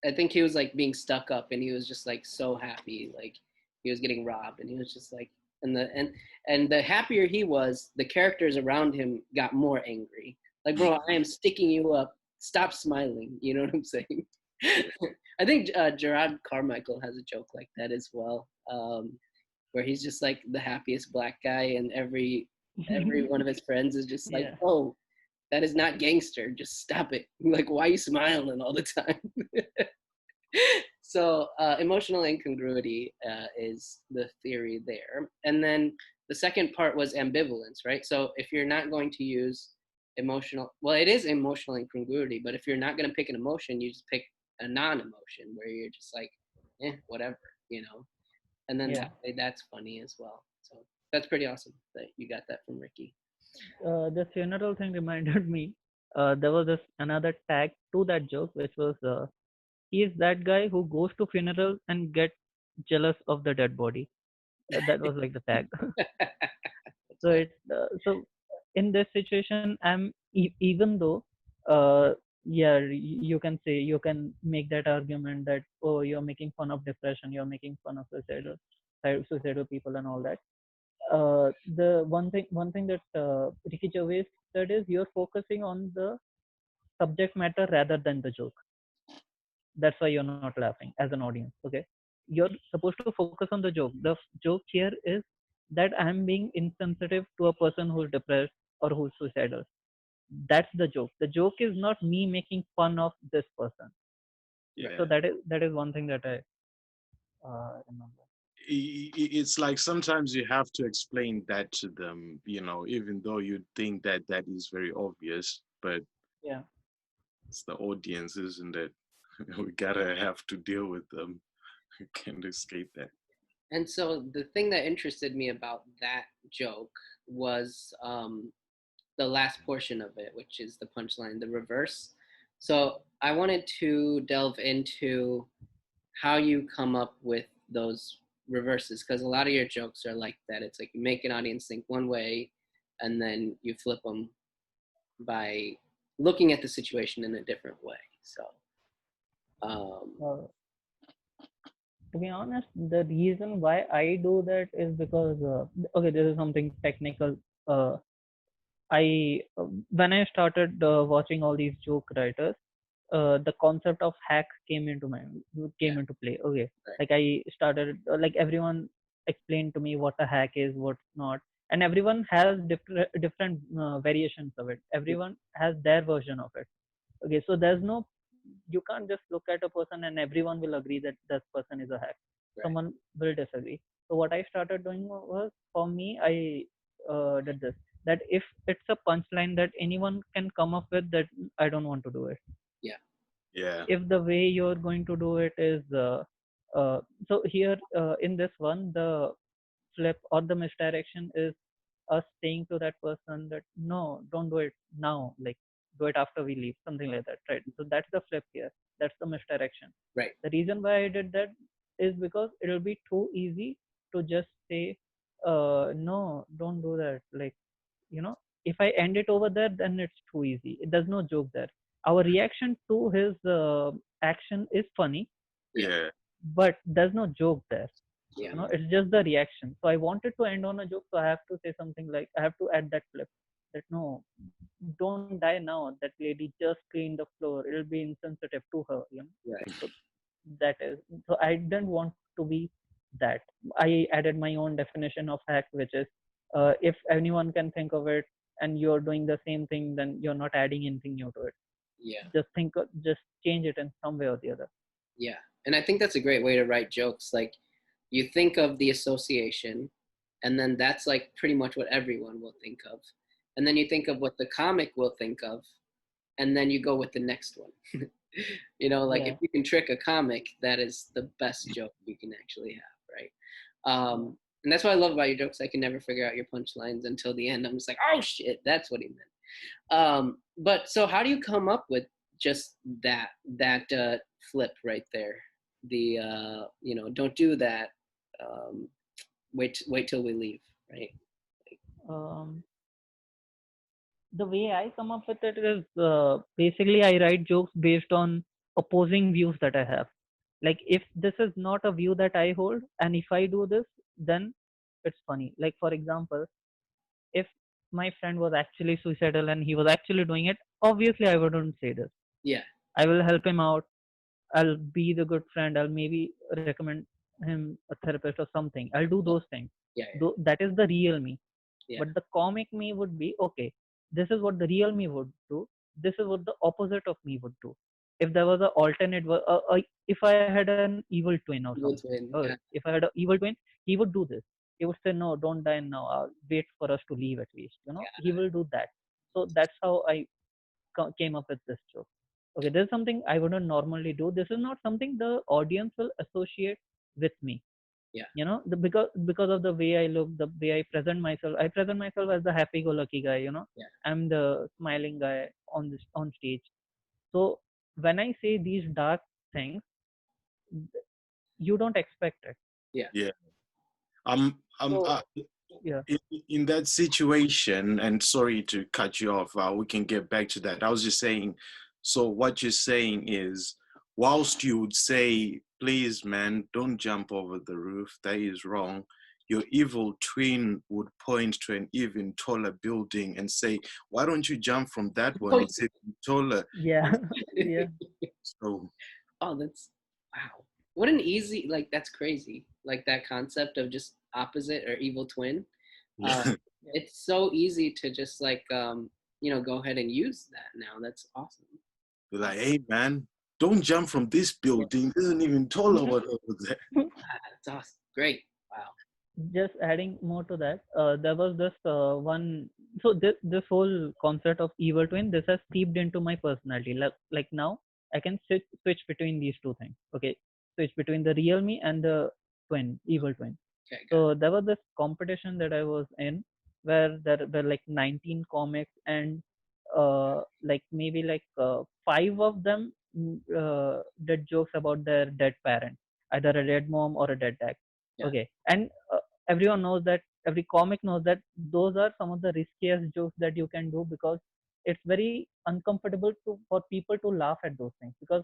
S1: I think he was like being stuck up and he was just like so happy, like he was getting robbed and he was just like, and the happier he was, the characters around him got more angry. Like, bro, I am sticking you up. Stop smiling. You know what I'm saying? I think Gerard Carmichael has a joke like that as well, where he's just like the happiest black guy, and every one of his friends is just like,
S3: yeah,
S1: oh, that is not gangster. Just stop it. Like, why are you smiling all the time? So emotional incongruity is the theory there. And then the second part was ambivalence, right? So if you're not going to use well, it is emotional incongruity, but if you're not going to pick an emotion, you just pick a non-emotion where you're just like, whatever. And then
S3: yeah.
S1: that's funny as well. So that's pretty awesome that you got that from Ricky.
S3: The funeral thing reminded me. There was this another tag to that joke, which was he is that guy who goes to funeral and get jealous of the dead body. That was like the tag.
S1: That's
S3: So
S1: fun.
S3: so in this situation, even though uh yeah, you can say, you can make that argument that, oh, you're making fun of depression, you're making fun of suicidal people and all that. The one thing that Ricky Gervais said is, you're focusing on the subject matter rather than the joke. That's why you're not laughing as an audience. Okay, you're supposed to focus on the joke. The joke here is that I'm being insensitive to a person who's depressed or who's suicidal. That's the joke. The joke is not me making fun of this person.
S1: Right.
S3: So
S2: yeah.
S3: that is one thing that I remember.
S2: It's like sometimes you have to explain that to them, even though you think that that is very obvious, but
S3: Yeah,
S2: it's the audience, isn't it? We gotta have to deal with them. Can't escape that.
S1: And so the thing that interested me about that joke was the last portion of it, which is the punchline, the reverse. So I wanted to delve into how you come up with those reverses, because a lot of your jokes are like that. It's like you make an audience think one way and then you flip them by looking at the situation in a different way. So um,
S3: uh, To be honest, the reason why I do that is because okay, this is something technical. Uh, I when I started watching all these joke writers, the concept of hack
S1: Yeah,
S3: came into play. Okay,
S1: right.
S3: like I started like everyone explained to me what a hack is, what's not, and everyone has different variations of it. Everyone has their version of it. Okay, so there's no, you can't just look at a person and everyone will agree that this person is a hack.
S1: Right.
S3: Someone will disagree. So what I started doing was, for me, I did this, that if it's a punchline that anyone can come up with, that I don't want to do it.
S1: Yeah.
S2: Yeah.
S3: If the way you're going to do it is uh, so here in this one, the flip or the misdirection is us saying to that person that no, don't do it now, like do it after we leave, something like that, right? So that's the flip here. That's the misdirection.
S1: Right.
S3: The reason why I did that is because it'll be too easy to just say, no, don't do that. Like, you know, if I end it over there, then it's too easy. There's no joke there. Our reaction to his action is funny,
S1: Yeah.
S2: Yeah.
S3: but there's no joke there.
S1: Yeah.
S3: It's just the reaction. So I wanted to end on a joke, so I have to say something like, I have to add that flip, that no, don't die now, that lady just cleaned the floor, it'll be insensitive to her,
S1: Right.
S3: so that is, so I didn't want to be that. I added my own definition of hack, which is, if anyone can think of it and you're doing the same thing, then you're not adding anything new to it.
S1: Yeah.
S3: Just change it in some way or the other.
S1: Yeah. And I think that's a great way to write jokes. Like you think of the association, and then that's like pretty much what everyone will think of. And then you think of what the comic will think of, and then you go with the next one. Like if
S3: Yeah,
S1: you can trick a comic, that is the best joke you can actually have, right?
S3: yeah.
S1: And that's what I love about your jokes. I can never figure out your punchlines until the end. I'm just like, oh shit, that's what he meant. But so how do you come up with just that flip right there? The don't do that. Um, wait till we leave, right?
S3: um the way I come up with it is, basically I write jokes based on opposing views that I have. Like if this is not a view that I hold, and if I do this, then it's funny. Like for example, if my friend was actually suicidal and he was actually doing it, obviously I wouldn't say this.
S1: Yeah,
S3: I will help him out. I'll be the good friend. I'll maybe recommend him a therapist or something. I'll do
S1: yeah,
S3: those things.
S1: yeah,
S3: Though that is the real me.
S1: yeah,
S3: But the comic me would be, okay, this is what the real me would do. This is what the opposite of me would do. If there was an alternate, if I had an evil twin or
S1: yeah. Evil
S3: something,
S1: twin.
S3: or
S1: Yeah,
S3: if I had an evil twin, he would do this. He would say, no, don't die now. Wait for us to leave at least. He will do that. So that's how I came up with this joke. Okay, this is something I wouldn't normally do. This is not something the audience will associate with me.
S1: yeah,
S3: Because of the way I look, the way I present myself. I present myself as the happy-go-lucky guy.
S1: yeah,
S3: I'm the smiling guy on stage. So when I say these dark things, you don't expect it.
S1: yeah,
S2: Yeah. Um. Um.
S3: So
S2: Uh,
S3: yeah.
S2: in that situation, and sorry to cut you off. We can get back to that. I was just saying. So what you're saying is, whilst you would say, "Please, man, don't jump over the roof. That is wrong." Your evil twin would point to an even taller building and say, "Why don't you jump from that one? It's even taller."
S3: Yeah. Yeah.
S2: So
S1: Oh, that's wow. What an easy, like that's crazy. Like that concept of just opposite or evil twin. Uh,
S2: yeah.
S3: Yeah.
S1: it's so easy to just like go ahead and use that now. That's awesome.
S2: Be
S1: Wow.
S2: like, "Hey, man, don't jump from this building. There's an even taller one over there."
S1: That's awesome. Great. Wow.
S3: Just adding more to that, there was this one. So this whole concept of evil twin, this has seeped into my personality. Like now, I can switch between these two things. Okay, switch between the real me and the evil twin.
S1: Okay, got it.
S3: So there was this competition that I was in, where there were like 19 comics, and like maybe like five of them did jokes about their dead parent, either a dead mom or a dead dad.
S1: Yeah.
S3: Okay, and everyone knows that, every comic knows that those are some of the riskiest jokes that you can do, because it's very uncomfortable for people to laugh at those things, because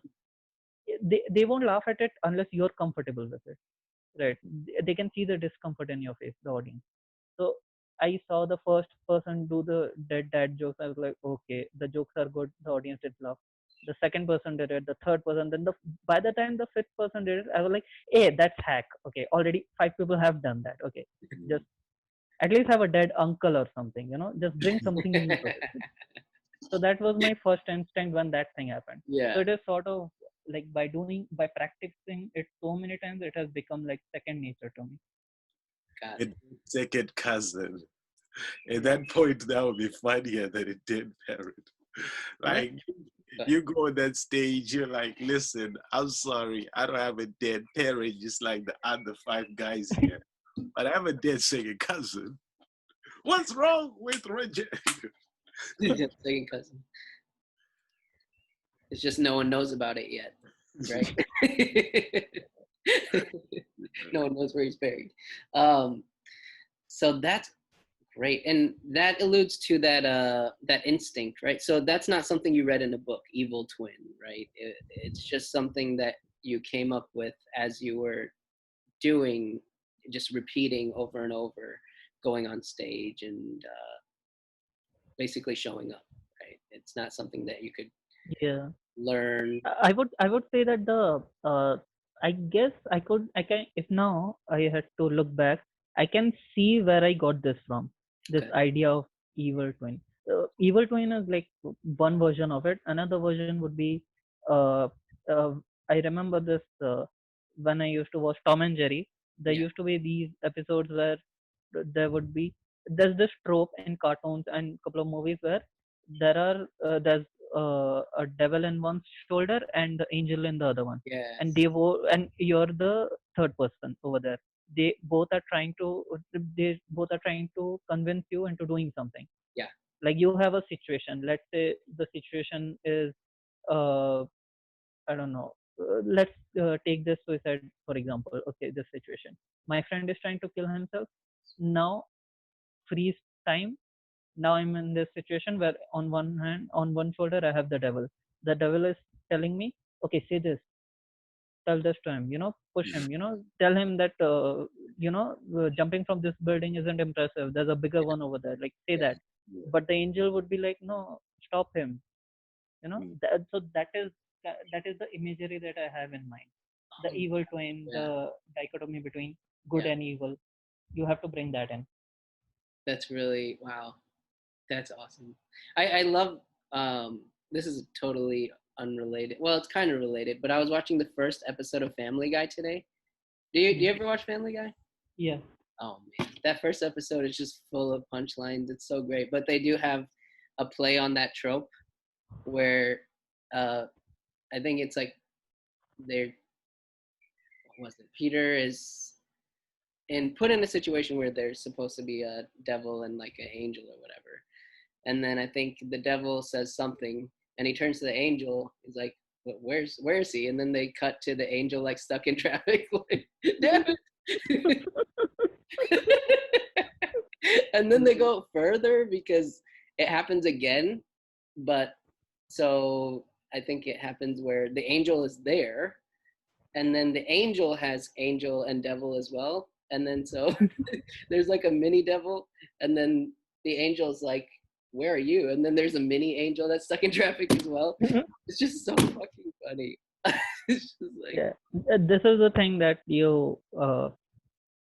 S3: they won't laugh at it unless you're comfortable with it, right? They can see the discomfort in your face, the audience. So I saw the first person do the dead dad jokes. I was like, okay, the jokes are good. The audience did laugh. The second person did it. The third person. Then by the time the fifth person did it, I was like, hey, that's hack. Okay, already five people have done that. Okay, just at least have a dead uncle or something. Just bring something new to it. So that was my first instinct when that thing happened.
S1: Yeah.
S3: So it is sort of like by practicing it so many times, it has become like second nature to me.
S1: Got
S2: It
S1: it.
S2: second cousin. At that point, that would be funnier than a dead parent. Like, you go on that stage, you're like, listen, I'm sorry, I don't have a dead parent just like the other five guys here, but I have a dead second cousin. What's wrong with Roger?
S1: Second cousin. It's just no one knows about it yet, right? No one knows where he's buried. So that's great, and that alludes to that instinct, right? So that's not something you read in a book, Evil Twin, right? It's just something that you came up with as you were doing, just repeating over and over, going on stage and basically showing up, right? It's not something that you could
S3: Yeah.
S1: learn.
S3: I would say that I guess I can, if now I had to look back, I can see where I got this from, this
S1: Okay.
S3: idea of evil twin. Evil twin is like one version of it. Another version would be uh, uh I remember this when I used to watch Tom and Jerry. There
S1: Yeah.
S3: used to be these episodes where there's this trope in cartoons and couple of movies where there's a devil in one's shoulder and the angel in the other one, and
S1: Yes.
S3: and you're the third person over there. they both are trying to they both are trying to convince you into doing something.
S1: Yeah.
S3: Like you have a situation, let's say the situation is uh I don't know. Let's take this suicide for example. Okay, this situation. My friend is trying to kill himself. Now, freeze time. Now I'm in this situation where on one shoulder, I have the devil. The devil is telling me, okay, say this, tell this to him, push him, tell him that, jumping from this building isn't impressive. There's a bigger one over there. Like, say
S1: Yeah.
S3: that. But the angel would be like, no, stop him. So that is the imagery that I have in mind. The
S1: Oh,
S3: evil twin,
S1: yeah.
S3: the dichotomy between good
S1: Yeah.
S3: and evil. You have to bring that in.
S1: That's really wow. That's awesome. I love this is totally unrelated. Well, it's kind of related, but I was watching the first episode of Family Guy today. Do you ever watch Family Guy?
S3: Yeah.
S1: Oh man, that first episode is just full of punchlines. It's so great, but they do have a play on that trope where uh I think it's like they're what was it? Peter is put in a situation where there's supposed to be a devil and like an angel or whatever. And then I think the devil says something, and he turns to the angel. He's like, where is he?" And then they cut to the angel like stuck in traffic, like, "Damn it!" And then they go further because it happens again, but so I think it happens where the angel is there, and then the angel has angel and devil as well, and then so there's like a mini devil, and then the angel's like, "Where are you?" And then there's a mini angel that's stuck in traffic as well. It's just so fucking funny. It's just like,
S3: Yeah. This is the thing that you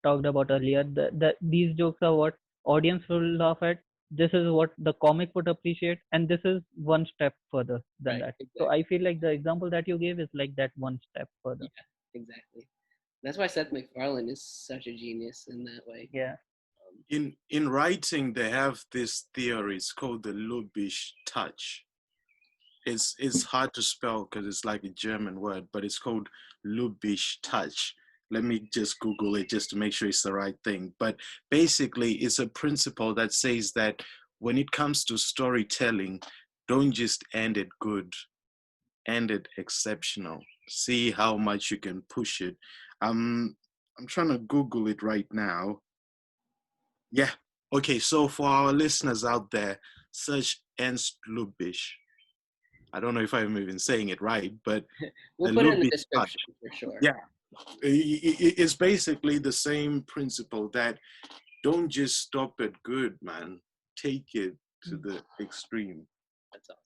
S3: talked about earlier. That these jokes are what audience will laugh at. This is what the comic would appreciate, and this is one step further than
S1: right,
S3: that. So
S1: exactly.
S3: I feel like the example that you gave is like that one step further.
S1: Yeah, exactly. That's why Seth MacFarlane is such a genius in that way.
S3: Yeah.
S2: In writing, they have this theory. It's called the Lubisch touch. It's hard to spell because it's like a German word, but it's called Lubisch touch. Let me just Google it just to make sure it's the right thing. But basically, it's a principle that says that when it comes to storytelling, don't just end it good, end it exceptional. See how much you can push it. I'm trying to Google it right now. Yeah. Okay. So for our listeners out there, search Ernst Lubitsch. I don't know if I'm even saying it right, but
S1: We'll
S2: the
S1: put it in the
S2: Ludwig
S1: description for sure.
S2: yeah, it's basically the same principle that don't just stop at good, man. Take it to the extreme.